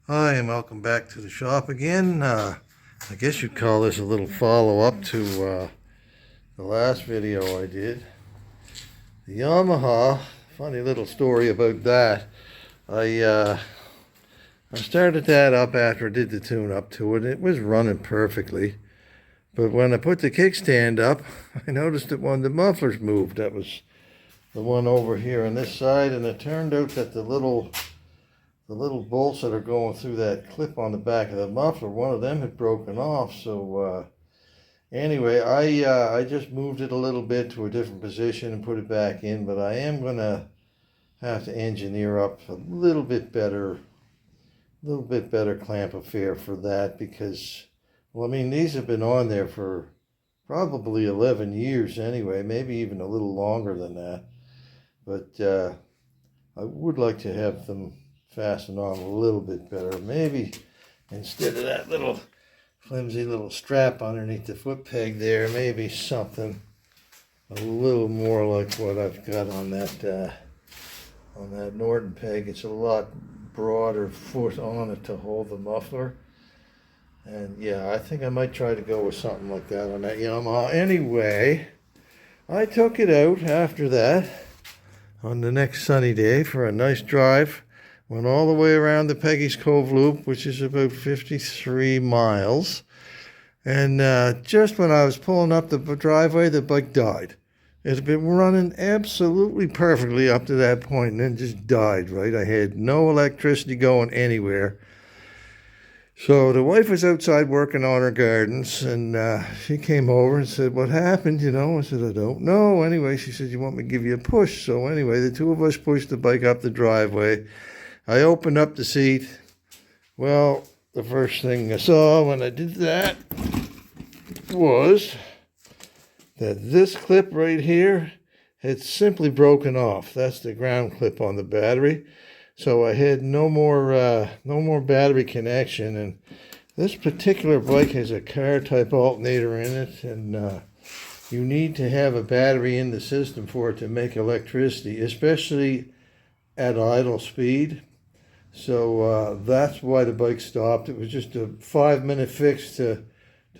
Hi, and welcome back to the shop again. I guess you'd call this a little follow-up to the last video I did. The Yamaha, funny little story about that. I started that up after I did the tune-up to it. It was running perfectly. But when I put the kickstand up, I noticed that one of the mufflers moved. That was the one over here on this side, and it turned out that the little bolts that are going through that clip on the back of the muffler, one of them had broken off. So anyway, I just moved it a little bit to a different position and put it back in, but I am going to have to engineer up a little bit better clamp affair for that, because, well, I mean, these have been on there for probably 11 years anyway, maybe even a little longer than that. But I would like to have them fasten on a little bit better. Maybe instead of that little flimsy little strap underneath the foot peg there, maybe something a little more like what I've got on that Norton peg. It's a lot broader foot on it to hold the muffler. And yeah, I think I might try to go with something like that on that Yamaha. Anyway, I took it out after that on the next sunny day for a nice drive. Went all the way around the Peggy's Cove Loop, which is about 53 miles. And just when I was pulling up the driveway, the bike died. It had been running absolutely perfectly up to that point and then just died, right? I had no electricity going anywhere. So the wife was outside working on her gardens, and she came over and said, "What happened?" I said, "I don't know." Anyway, she said, "You want me to give you a push?" So anyway, the two of us pushed the bike up the driveway. I opened up the seat. Well, the first thing I saw when I did that was that this clip right here had simply broken off. That's the ground clip on the battery. So I had no more battery connection. And this particular bike has a car type alternator in it, and you need to have a battery in the system for it to make electricity, especially at idle speed. So that's why the bike stopped. It was just a 5-minute fix to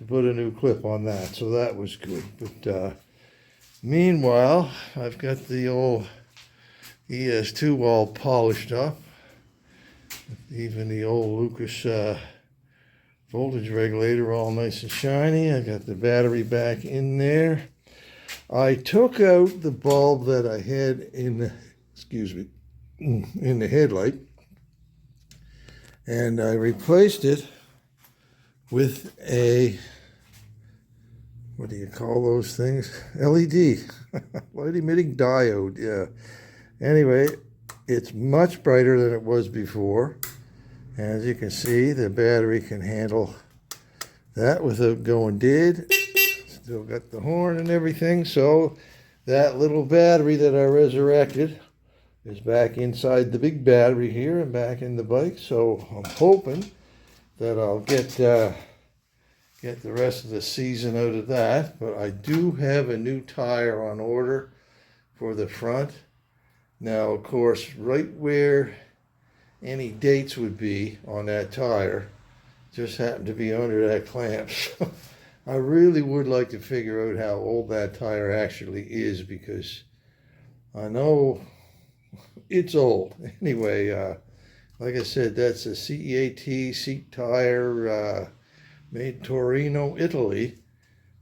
put a new clip on that. So that was good. But meanwhile, I've got the old ES2 all polished up. Even the old Lucas voltage regulator all nice and shiny. I got the battery back in there. I took out the bulb that I had in the headlight, and I replaced it with a, what do you call those things? LED, light emitting diode, yeah. Anyway, it's much brighter than it was before. As you can see, the battery can handle that without going dead. Still got the horn and everything, so that little battery that I resurrected is back inside the big battery here and back in the bike. So I'm hoping that I'll get the rest of the season out of that. But I do have a new tire on order for the front. Now, of course, right where any dates would be on that tire just happened to be under that clamp. So I really would like to figure out how old that tire actually is, because I know it's old. Anyway, like I said, that's a CEAT seat tire made in Torino, Italy.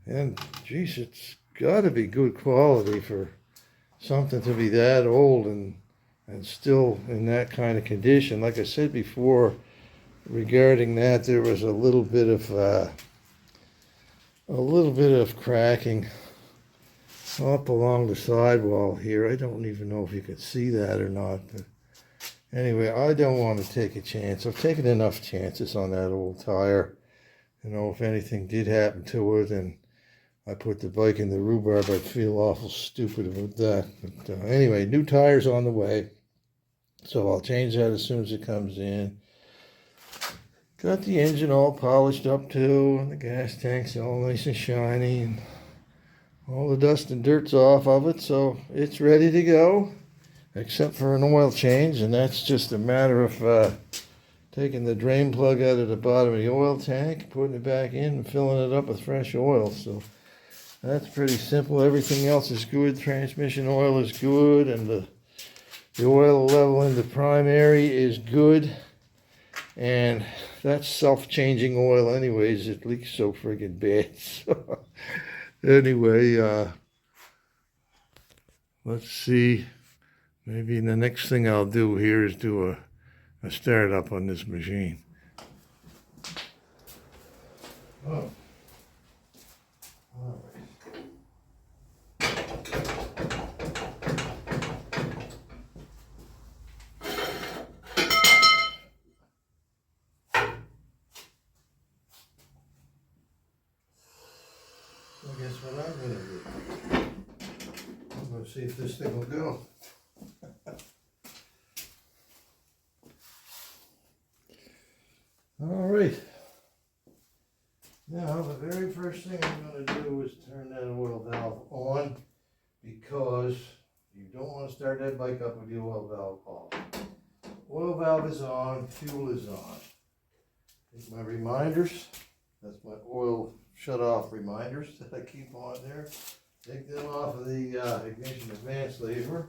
And geez, it's got to be good quality for something to be that old and still in that kind of condition. Like I said before, regarding that, there was a little bit of cracking up along the sidewall here. I don't even know if you can see that or not, but anyway, I don't want to take a chance. I've taken enough chances on that old tire. If anything did happen to it and I put the bike in the rhubarb, I'd feel awful stupid about that. But anyway, new tires on the way, so I'll change that as soon as it comes in. Got the engine all polished up too, and the gas tank's all nice and shiny, and all the dust and dirt's off of it, so it's ready to go, except for an oil change, and that's just a matter of taking the drain plug out of the bottom of the oil tank, putting it back in, and filling it up with fresh oil. So that's pretty simple. Everything else is good. Transmission oil is good, and the oil level in the primary is good. And that's self-changing oil anyways. It leaks so friggin' bad. So anyway, let's see. Maybe the next thing I'll do here is do a startup on this machine. Oh. All right. I guess what I'm going to do, I'm going to see if this thing will go. All right. Now, the very first thing I'm going to do is turn that oil valve on, because you don't want to start that bike up with the oil valve off. Oil valve is on, fuel is on. Take my reminders. That's my oil shut-off reminders that I keep on there. Take them off of the ignition advance lever.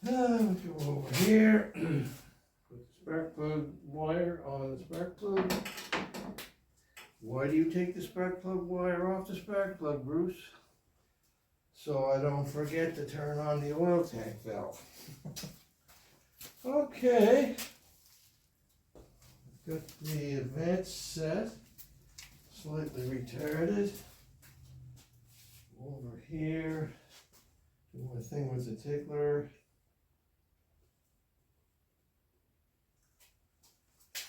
Go over here. Put the spark plug wire on the spark plug. Why do you take the spark plug wire off the spark plug, Bruce? So I don't forget to turn on the oil tank valve. Okay. I've got the advance set. Slightly retarded. Over here. Do my thing with the tickler.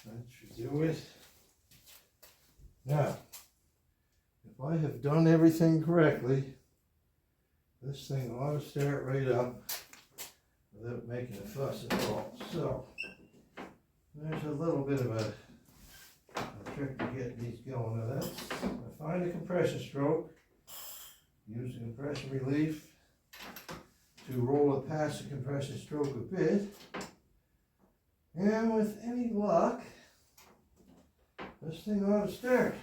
That should do it. Now, if I have done everything correctly, this thing ought to start right up without making a fuss at all. So, there's a little bit of a trick to get these going. Now that's, I find a compression stroke, use the compression relief to roll it past the compression stroke a bit. And with any luck, this thing ought to start.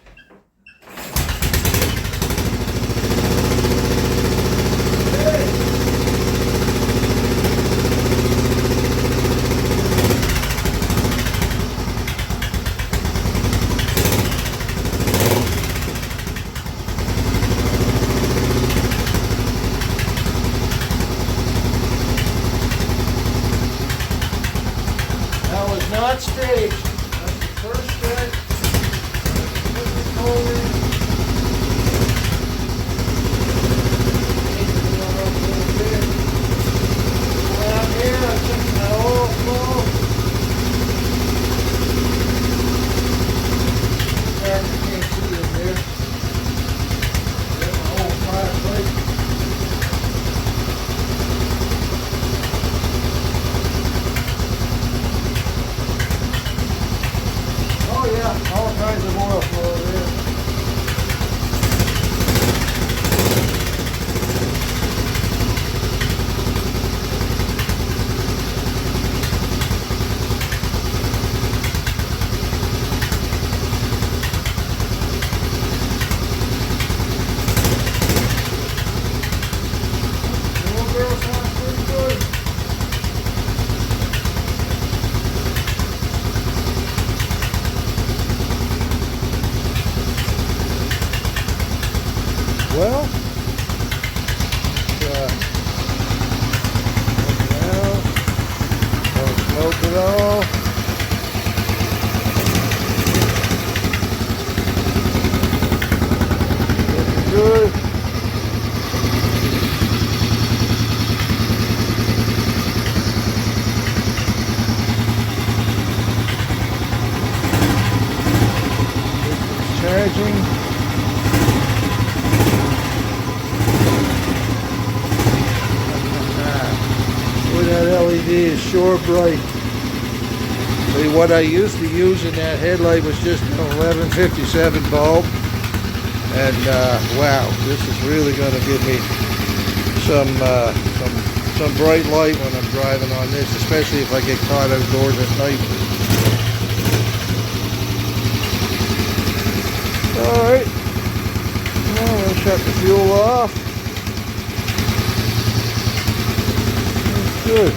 Not staged. That's the first step. Down here, I took my oil flow. There, you can't see it there. Got my old fireplace. All kinds of oil flow there. The old girl sounds pretty good. Well, don't smoke it all. Looking good. It's charging. That LED is sure bright. See, what I used to use in that headlight was just an 1157 bulb, and wow, this is really going to give me some some bright light when I'm driving on this, especially if I get caught outdoors at night. Alright, well, I'm going to shut the fuel off. That's good.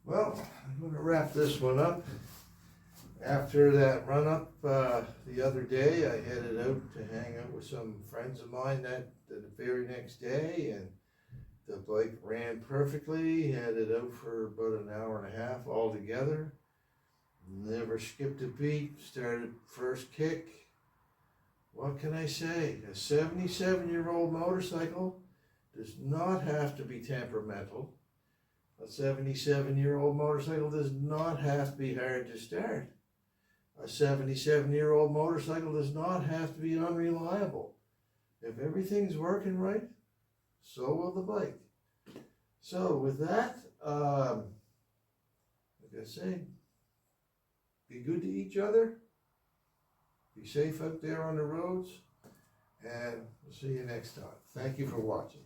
Well, I'm going to wrap this one up. After that run up the other day, I headed out to hang out with some friends of mine the very next day, and the bike ran perfectly. Headed out for about an hour and a half altogether. Never skipped a beat. Started first kick. What can I say? A 77-year-old motorcycle does not have to be temperamental. A 77-year-old motorcycle does not have to be hard to start. A 77-year-old motorcycle does not have to be unreliable. If everything's working right, so will the bike. So with that, like I say, be good to each other, be safe out there on the roads, and we'll see you next time. Thank you for watching.